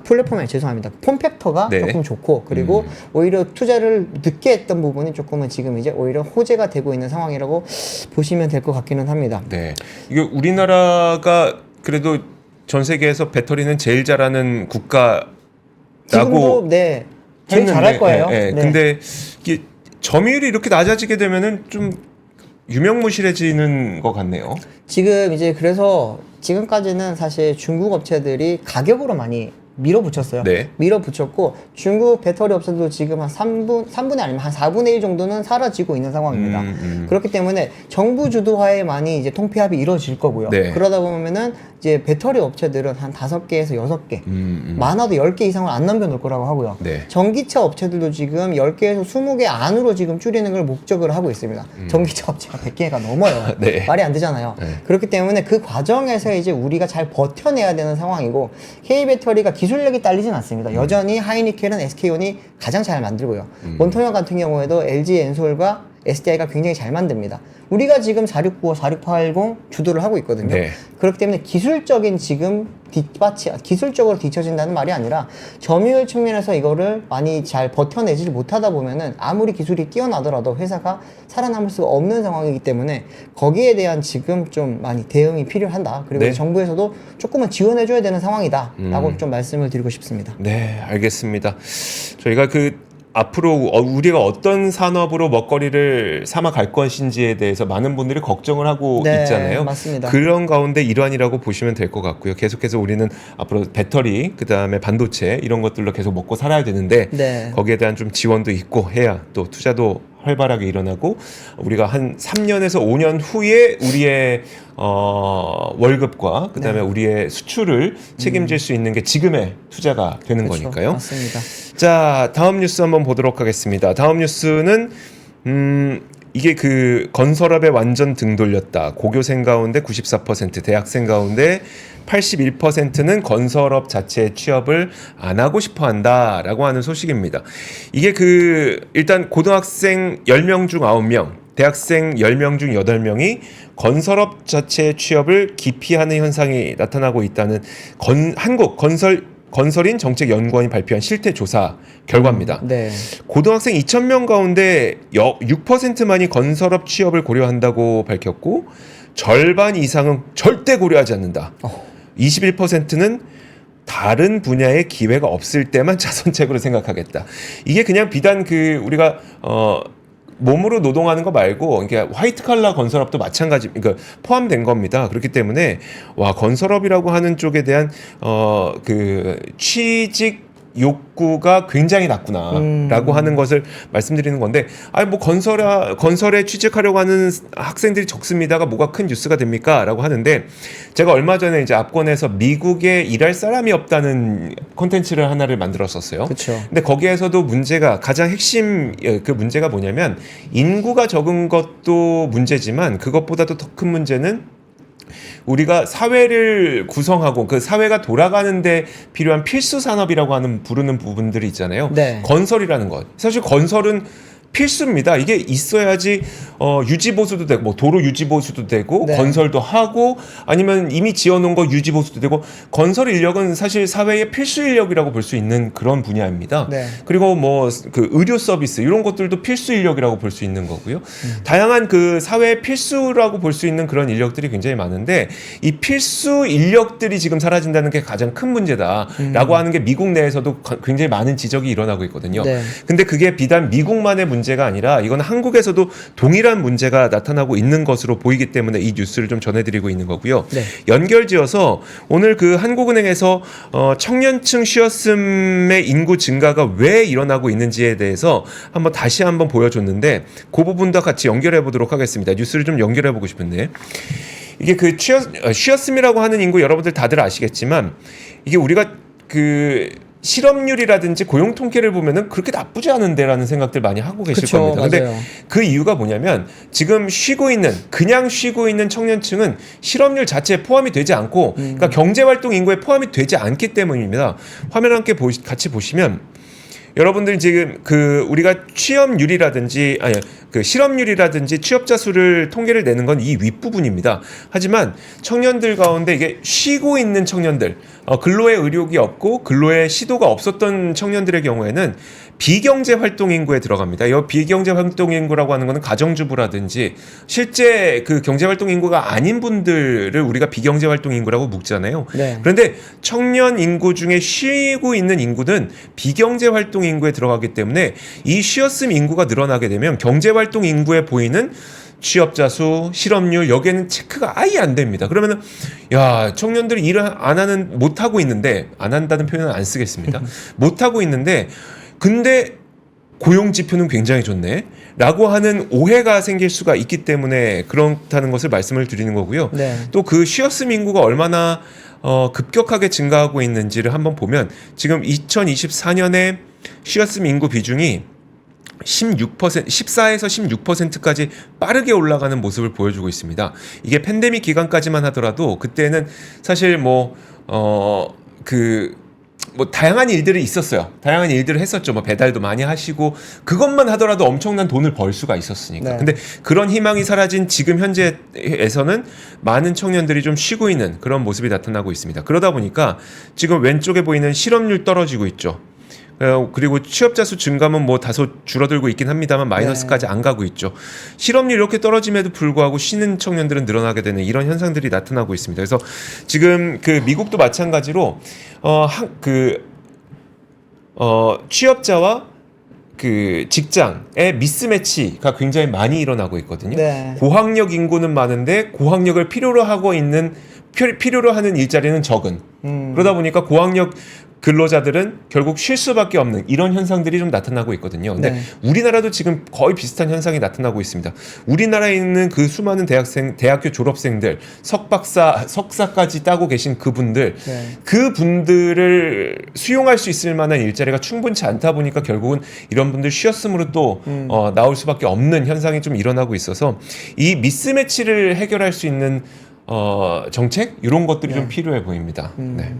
플랫폼에 죄송합니다. 폼팩터가 네. 조금 좋고 그리고 오히려 투자를 늦게 했던 부분이 조금은 지금 이제 오히려 호재가 되고 있는 상황이라고 보시면 될 것 같기는 합니다. 네. 이게 우리나라가 그래도 전 세계에서 배터리는 제일 잘하는 국가라고 지금도 네 제일 잘할 거예요. 네. 네. 근데 이게 점유율이 이렇게 낮아지게 되면은 좀 유명무실해지는 것 같네요. 지금 이제 그래서 지금까지는 사실 중국 업체들이 가격으로 많이 밀어붙였어요. 네. 밀어붙였고 중국 배터리 업체도 지금 한 3분의 아니면 한 4분의 1 정도는 사라지고 있는 상황입니다. 그렇기 때문에 정부 주도하에 많이 이제 통폐합이 이루어질 거고요. 네. 그러다 보면은 이제 배터리 업체들은 한 5개에서 6개, 많아도 10개 이상을 안 남겨놓을 거라고 하고요. 네. 전기차 업체들도 지금 10개에서 20개 안으로 지금 줄이는 걸 목적으로 하고 있습니다. 전기차 업체가 100개가 넘어요. 네. 말이 안 되잖아요. 네. 그렇기 때문에 그 과정에서 이제 우리가 잘 버텨내야 되는 상황이고 K배터리가 기술력이 딸리진 않습니다. 여전히 하이니켈은 SK온이 가장 잘 만들고요. 원통형 같은 경우에도 LG 엔솔과 SDI가 굉장히 잘 만듭니다. 우리가 지금 469, 4680 주도를 하고 있거든요. 네. 그렇기 때문에 기술적인 지금 기술적으로 뒤처진다는 말이 아니라 점유율 측면에서 이거를 많이 잘 버텨내지 못하다 보면은 아무리 기술이 뛰어나더라도 회사가 살아남을 수가 없는 상황이기 때문에 거기에 대한 지금 좀 많이 대응이 필요하다. 그리고 네. 정부에서도 조금은 지원해줘야 되는 상황이다라고 좀 말씀을 드리고 싶습니다. 네, 알겠습니다. 저희가 앞으로 우리가 어떤 산업으로 먹거리를 삼아 갈 것인지에 대해서 많은 분들이 걱정을 하고 네, 있잖아요. 맞습니다. 그런 가운데 일환이라고 보시면 될 것 같고요. 계속해서 우리는 앞으로 배터리, 그다음에 반도체 이런 것들로 계속 먹고 살아야 되는데 네. 거기에 대한 좀 지원도 있고 해야 또 투자도 활발하게 일어나고 우리가 한 3년에서 5년 후에 우리의 월급과 그다음에 우리의 수출을 책임질 수 있는 게 지금의 투자가 되는 그렇죠. 거니까요. 맞습니다. 자, 다음 뉴스 한번 보도록 하겠습니다. 다음 뉴스는 이게 건설업에 완전 등 돌렸다. 고교생 가운데 94%, 대학생 가운데 81%는 건설업 자체에 취업을 안 하고 싶어 한다라고 하는 소식입니다. 이게 일단 고등학생 10명 중 9명, 대학생 10명 중 8명이 건설업 자체의 취업을 기피하는 현상이 나타나고 있다는 건설인 정책연구원이 발표한 실태 조사 결과입니다. 네. 고등학생 2,000명 가운데 6%만이 건설업 취업을 고려한다고 밝혔고 절반 이상은 절대 고려하지 않는다. 21%는 다른 분야의 기회가 없을 때만 자선책으로 생각하겠다. 이게 그냥 비단 우리가 몸으로 노동하는 거 말고 그러니까 화이트 칼라 건설업도 마찬가지, 그러니까 포함된 겁니다. 그렇기 때문에 건설업이라고 하는 쪽에 대한 취직 욕구가 굉장히 낮구나라고 하는 것을 말씀드리는 건데, 아니 뭐 건설에 취직하려고 하는 학생들이 적습니다가 뭐가 큰 뉴스가 됩니까?라고 하는데, 제가 얼마 전에 이제 압권에서 미국에 일할 사람이 없다는 콘텐츠를 하나를 만들었었어요. 그렇죠. 근데 거기에서도 문제가 가장 핵심 그 문제가 뭐냐면, 인구가 적은 것도 문제지만 그것보다도 더 큰 문제는 우리가 사회를 구성하고 그 사회가 돌아가는데 필요한 필수 산업이라고 하는 부르는 부분들이 있잖아요. 네. 건설이라는 것. 사실 건설은 필수입니다. 이게 있어야지 유지 보수도 되고, 뭐 도로 유지 보수도 되고, 네. 건설도 하고, 아니면 이미 지어놓은 거 유지 보수도 되고. 건설 인력은 사실 사회의 필수 인력이라고 볼 수 있는 그런 분야입니다. 네. 그리고 뭐 그 의료 서비스 이런 것들도 필수 인력이라고 볼 수 있는 거고요. 다양한 그 사회의 필수라고 볼 수 있는 그런 인력들이 굉장히 많은데, 이 필수 인력들이 지금 사라진다는 게 가장 큰 문제다라고 하는 게 미국 내에서도 굉장히 많은 지적이 일어나고 있거든요. 네. 근데 그게 비단 미국만의 문제가 아니라 이건 한국에서도 동일한 문제가 나타나고 있는 것으로 보이기 때문에 이 뉴스를 좀 전해드리고 있는 거고요. 네. 연결지어서 오늘 그 한국은행에서 청년층 쉬었음의 인구 증가가 왜 일어나고 있는지에 대해서 다시 한번 보여줬는데, 그 부분도 같이 연결해 보도록 하겠습니다. 뉴스를 좀 연결해 보고 싶은데, 이게 그 쉬었음이라고 하는 인구 여러분들 다들 아시겠지만, 이게 우리가 그 실업률이라든지 고용 통계를 보면은 그렇게 나쁘지 않은데라는 생각들 많이 하고 계실 그쵸, 겁니다. 근데 맞아요. 그 이유가 뭐냐면, 지금 그냥 쉬고 있는 청년층은 실업률 자체에 포함이 되지 않고, 그러니까 경제활동 인구에 포함이 되지 않기 때문입니다. 화면 함께 같이 보시면, 여러분들 지금 그 우리가 실업률이라든지 취업자 수를 통계를 내는 건 이 윗부분입니다. 하지만 청년들 가운데 이게 쉬고 있는 청년들, 근로의 의욕이 없고 근로의 시도가 없었던 청년들의 경우에는 비경제 활동 인구에 들어갑니다. 이 비경제 활동 인구라고 하는 거는 가정주부라든지 실제 그 경제 활동 인구가 아닌 분들을 우리가 비경제 활동 인구라고 묻잖아요. 네. 그런데 청년 인구 중에 쉬고 있는 인구는 비경제 활동 인구에 들어가기 때문에, 이 쉬었음 인구가 늘어나게 되면 경제 활동 인구에 보이는 취업자 수, 실업률, 여기에는 체크가 아예 안 됩니다. 그러면은, 야, 청년들이 못 하고 있는데, 안 한다는 표현은 안 쓰겠습니다. 못 하고 있는데, 근데 고용 지표는 굉장히 좋네 라고 하는 오해가 생길 수가 있기 때문에 그렇다는 것을 말씀을 드리는 거고요. 네. 또 그 쉬었음 인구가 얼마나 급격하게 증가하고 있는지를 한번 보면, 지금 2024년에 쉬었음 인구 비중이 14에서 16%까지 빠르게 올라가는 모습을 보여주고 있습니다. 이게 팬데믹 기간까지만 하더라도 그때는 사실 다양한 일들이 있었어요. 다양한 일들을 했었죠. 뭐 배달도 많이 하시고, 그것만 하더라도 엄청난 돈을 벌 수가 있었으니까. 네. 근데 그런 희망이 사라진 지금 현재에서는 많은 청년들이 좀 쉬고 있는 그런 모습이 나타나고 있습니다. 그러다 보니까 지금 왼쪽에 보이는 실업률 떨어지고 있죠. 그리고 취업자 수 증감은 뭐 다소 줄어들고 있긴 합니다만 마이너스까지 안 가고 있죠. 실업률 이렇게 떨어짐에도 불구하고 쉬는 청년들은 늘어나게 되는 이런 현상들이 나타나고 있습니다. 그래서 지금 그 미국도 마찬가지로 취업자와 그 직장의 미스매치가 굉장히 많이 일어나고 있거든요. 네. 고학력 인구는 많은데 고학력을 필요로 하는 일자리는 적은. 그러다 보니까 고학력 근로자들은 결국 쉴 수밖에 없는 이런 현상들이 좀 나타나고 있거든요. 근데 네. 우리나라도 지금 거의 비슷한 현상이 나타나고 있습니다. 우리나라에 있는 그 수많은 대학교 졸업생들, 석사까지 따고 계신 그분들, 네. 그분들을 수용할 수 있을 만한 일자리가 충분치 않다 보니까 결국은 이런 분들 쉬었음으로 또 나올 수밖에 없는 현상이 좀 일어나고 있어서, 이 미스매치를 해결할 수 있는 정책 이런 것들이 좀 필요해 보입니다. 네.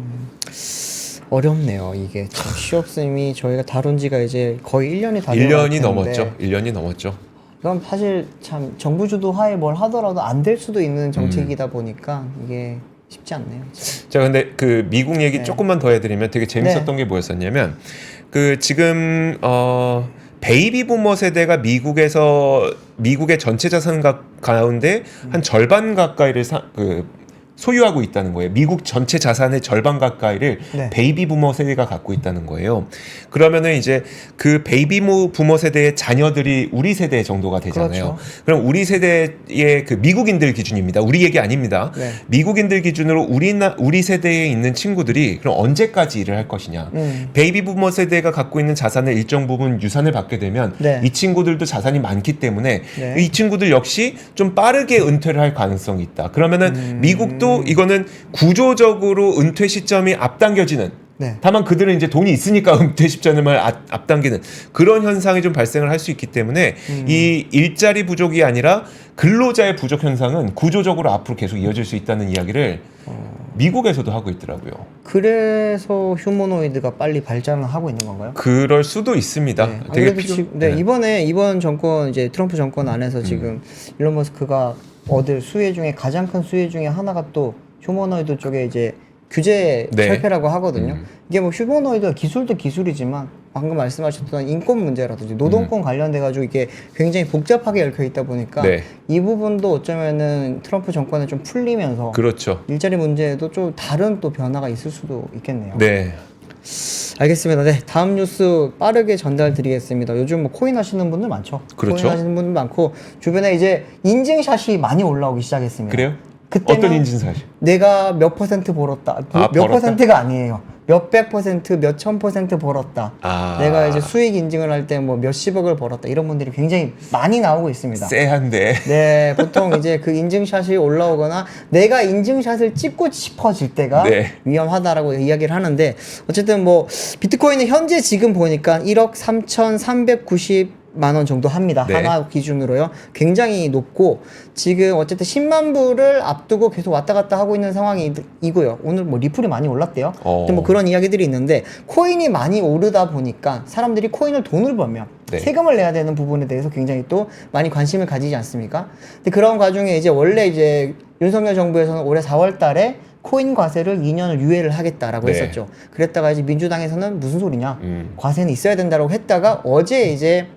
어렵네요. 이게 참 쉬었음이 저희가 다룬 지가 이제 거의 1년이 다 1년이 넘었죠. 1년이 넘었죠. 그럼 사실 참 정부 주도 하에 뭘 하더라도 안 될 수도 있는 정책이다 보니까 이게 쉽지 않네요. 자, 근데 그 미국 얘기 네. 조금만 더 해드리면 되게 재밌었던 게 뭐였었냐면, 그 지금 베이비 부머 세대가 미국의 전체 자산 가운데 한 절반 가까이를 소유하고 있다는 거예요. 미국 전체 자산의 절반 가까이를 네. 베이비 부머 세대가 갖고 있다는 거예요. 그러면은 이제 그 베이비 부머 세대의 자녀들이 우리 세대 정도가 되잖아요. 그렇죠. 그럼 우리 세대의 그 미국인들 기준입니다. 우리 얘기 아닙니다. 네. 미국인들 기준으로 우리 세대에 있는 친구들이 그럼 언제까지 일을 할 것이냐. 베이비 부머 세대가 갖고 있는 자산의 일정 부분 유산을 받게 되면 네. 이 친구들도 자산이 많기 때문에 네. 이 친구들 역시 좀 빠르게 은퇴를 할 가능성이 있다. 그러면은 미국도 이거는 구조적으로 은퇴 시점이 앞당겨지는, 네. 다만 그들은 이제 돈이 있으니까 은퇴 시점을 앞당기는 그런 현상이 좀 발생을 할 수 있기 때문에 이 일자리 부족이 아니라 근로자의 부족 현상은 구조적으로 앞으로 계속 이어질 수 있다는 이야기를 미국에서도 하고 있더라고요. 그래서 휴머노이드가 빨리 발전을 하고 있는 건가요? 그럴 수도 있습니다. 네. 되게 아무래도 이번 정권 이제 트럼프 정권 안에서 지금 일론 머스크가 얻을 수혜 중에 가장 큰 수혜 중에 하나가 또 휴머노이드 쪽에 이제 규제 네. 철폐라고 하거든요. 이게 뭐 휴머노이드 기술도 기술이지만 방금 말씀하셨던 인권 문제라든지 노동권 관련돼 가지고 이게 굉장히 복잡하게 얽혀 있다 보니까 네. 이 부분도 어쩌면은 트럼프 정권에 좀 풀리면서 그렇죠. 일자리 문제에도 좀 다른 또 변화가 있을 수도 있겠네요. 네. 알겠습니다. 네, 다음 뉴스 빠르게 전달드리겠습니다. 요즘 뭐 코인 하시는 분들 많죠. 그렇죠. 코인 하시는 분들 많고 주변에 이제 인증샷이 많이 올라오기 시작했습니다. 그래요? 그때는 어떤 인증샷이? 내가 몇 퍼센트 벌었다. 몇 벌었다? 퍼센트가 아니에요. 몇백 퍼센트, 몇천 퍼센트 벌었다. 아. 내가 이제 수익 인증을 할 때 뭐 몇십억을 벌었다. 이런 분들이 굉장히 많이 나오고 있습니다. 쎄한데. 네, 보통 이제 그 인증샷이 올라오거나 내가 인증샷을 찍고 싶어질 때가 네. 위험하다라고 이야기를 하는데 어쨌든 뭐 비트코인은 현재 지금 보니까 1억 3,390만 원 정도 합니다. 네. 하나 기준으로요. 굉장히 높고 지금 어쨌든 10만 불을 앞두고 계속 왔다 갔다 하고 있는 상황이고요. 오늘 뭐 리플이 많이 올랐대요. 근데 뭐 그런 이야기들이 있는데 코인이 많이 오르다 보니까 사람들이 코인을 돈을 벌면 네. 세금을 내야 되는 부분에 대해서 굉장히 또 많이 관심을 가지지 않습니까? 근데 그런 과정에 이제 원래 이제 윤석열 정부에서는 올해 4월 달에 코인 과세를 2년을 유예를 하겠다라고 네. 했었죠. 그랬다가 이제 민주당에서는 무슨 소리냐? 과세는 있어야 된다라고 했다가 어제 이제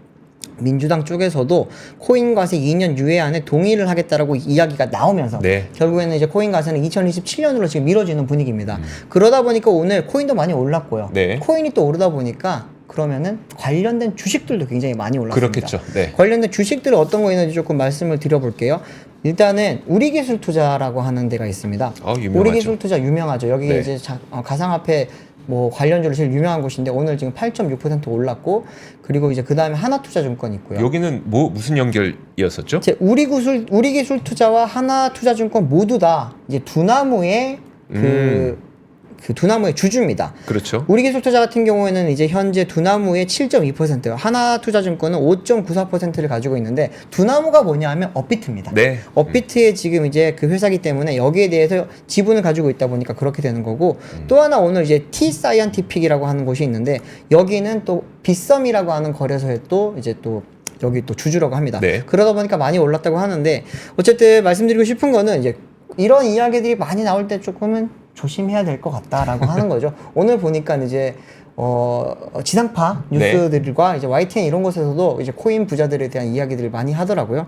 민주당 쪽에서도 코인 과세 2년 유예안에 동의를 하겠다라고 이야기가 나오면서 네. 결국에는 이제 코인 과세는 2027년으로 지금 미뤄지는 분위기입니다. 그러다 보니까 오늘 코인도 많이 올랐고요. 네. 코인이 또 오르다 보니까 그러면은 관련된 주식들도 굉장히 많이 올랐습니다. 그렇겠죠. 네. 관련된 주식들이 어떤 거 있는지 조금 말씀을 드려볼게요. 일단은 우리기술투자라고 하는 데가 있습니다. 유명하죠. 우리기술투자 유명하죠. 여기 네. 이제 가상화폐 뭐 관련주로 제일 유명한 곳인데 오늘 지금 8.6% 올랐고 그리고 이제 그 다음에 하나투자증권 있고요. 여기는 무슨 연결이었었죠? 우리기술투자와 하나투자증권 모두 다 이제 두나무의 그 두나무의 주주입니다. 그렇죠. 우리기술투자 같은 경우에는 이제 현재 두나무의 7.2%, 하나투자증권은 5.94%를 가지고 있는데 두나무가 뭐냐 하면 업비트입니다. 네. 업비트의 지금 이제 그 회사기 때문에 여기에 대해서 지분을 가지고 있다 보니까 그렇게 되는 거고 또 하나 오늘 이제 T-사이언티픽이라고 하는 곳이 있는데 여기는 또 빗썸이라고 하는 거래소에 또 이제 또 여기 또 주주라고 합니다. 네. 그러다 보니까 많이 올랐다고 하는데 어쨌든 말씀드리고 싶은 거는 이제 이런 이야기들이 많이 나올 때 조금은 조심해야 될 것 같다라고 하는 거죠. 오늘 보니까 이제 지상파 뉴스들과 이제 YTN 이런 곳에서도 이제 코인 부자들에 대한 이야기들을 많이 하더라고요.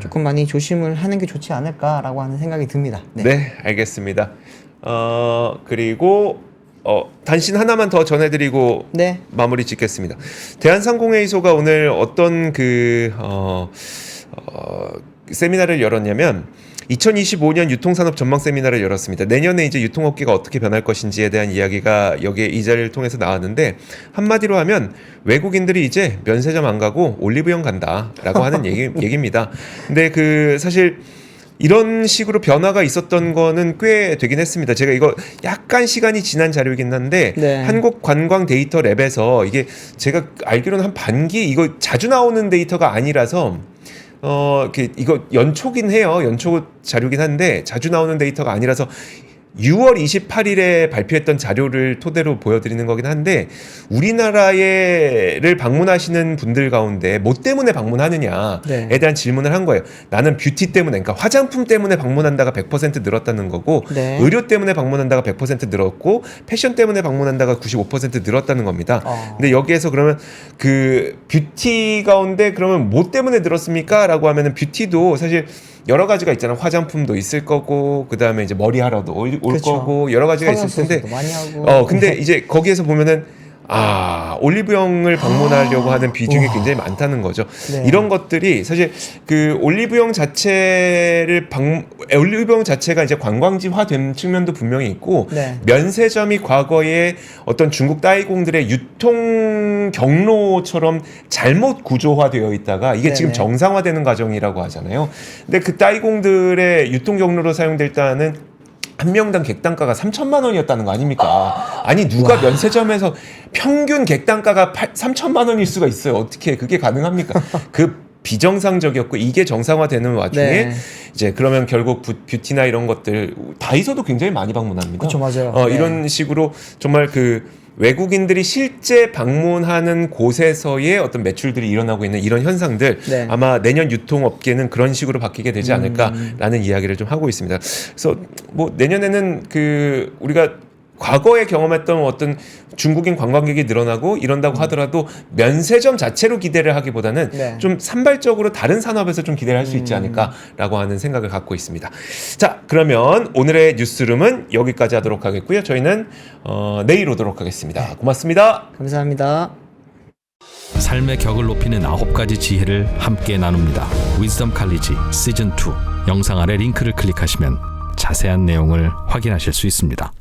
조금 많이 조심을 하는 게 좋지 않을까라고 하는 생각이 듭니다. 네, 알겠습니다. 그리고 단신 하나만 더 전해드리고 네. 마무리 짓겠습니다. 대한상공회의소가 오늘 어떤 세미나를 열었냐면 2025년 유통산업 전망 세미나를 열었습니다. 내년에 이제 유통업계가 어떻게 변할 것인지에 대한 이야기가 여기에 이 자리를 통해서 나왔는데 한마디로 하면 외국인들이 이제 면세점 안 가고 올리브영 간다라고 하는 얘기입니다. 근데 사실 이런 식으로 변화가 있었던 거는 꽤 되긴 했습니다. 제가 이거 약간 시간이 지난 자료이긴 한데 네. 한국관광데이터랩에서 이게 제가 알기로는 한 반기 이거 자주 나오는 데이터가 아니라서 이거 연초긴 해요. 연초 자료긴 한데 자주 나오는 데이터가 아니라서 6월 28일에 발표했던 자료를 토대로 보여드리는 거긴 한데 우리나라를 방문하시는 분들 가운데 뭐 때문에 방문하느냐에 네. 대한 질문을 한 거예요. 나는 뷰티 때문에, 그러니까 화장품 때문에 방문한다가 100% 늘었다는 거고 네. 의료 때문에 방문한다가 100% 늘었고 패션 때문에 방문한다가 95% 늘었다는 겁니다. 근데 여기에서 그러면 그 뷰티 가운데 그러면 뭐 때문에 늘었습니까? 라고 하면은 뷰티도 사실 여러 가지가 있잖아요. 화장품도 있을 거고 그다음에 이제 머리하러도 올 그쵸. 거고 여러 가지가 있을 텐데 성형수술도 많이 하고. 근데 이제 거기에서 보면은 올리브영을 방문하려고 하는 비중이 우와. 굉장히 많다는 거죠. 네. 이런 것들이 사실 그 올리브영 자체가 이제 관광지화된 측면도 분명히 있고 네. 면세점이 과거에 어떤 중국 따이공들의 유통 경로처럼 잘못 구조화되어 있다가 이게 지금 네네. 정상화되는 과정이라고 하잖아요. 근데 그 따이공들의 유통 경로로 사용될 때는 한 명당 객단가가 3천만 원이었다는 거 아닙니까? 아니 누가 면세점에서 평균 객단가가 3천만 원일 수가 있어요. 어떻게 그게 가능합니까? 그 비정상적이었고 이게 정상화되는 와중에 네. 이제 그러면 결국 뷰티나 이런 것들 다이소도 굉장히 많이 방문합니다. 그렇죠, 맞아요. 네. 이런 식으로 정말 그 외국인들이 실제 방문하는 곳에서의 어떤 매출들이 일어나고 있는 이런 현상들 네. 아마 내년 유통업계는 그런 식으로 바뀌게 되지 않을까라는 이야기를 좀 하고 있습니다. 그래서 뭐 내년에는 그 우리가 과거에 경험했던 어떤 중국인 관광객이 늘어나고 이런다고 하더라도 면세점 자체로 기대를 하기보다는 네. 좀 산발적으로 다른 산업에서 좀 기대를 할 수 있지 않을까라고 하는 생각을 갖고 있습니다. 자, 그러면 오늘의 뉴스룸은 여기까지 하도록 하겠고요. 저희는 내일 오도록 하겠습니다. 고맙습니다. 감사합니다. 삶의 격을 높이는 9가지 지혜를 함께 나눕니다. 위즈덤 칼리지 시즌 2 영상 아래 링크를 클릭하시면 자세한 내용을 확인하실 수 있습니다.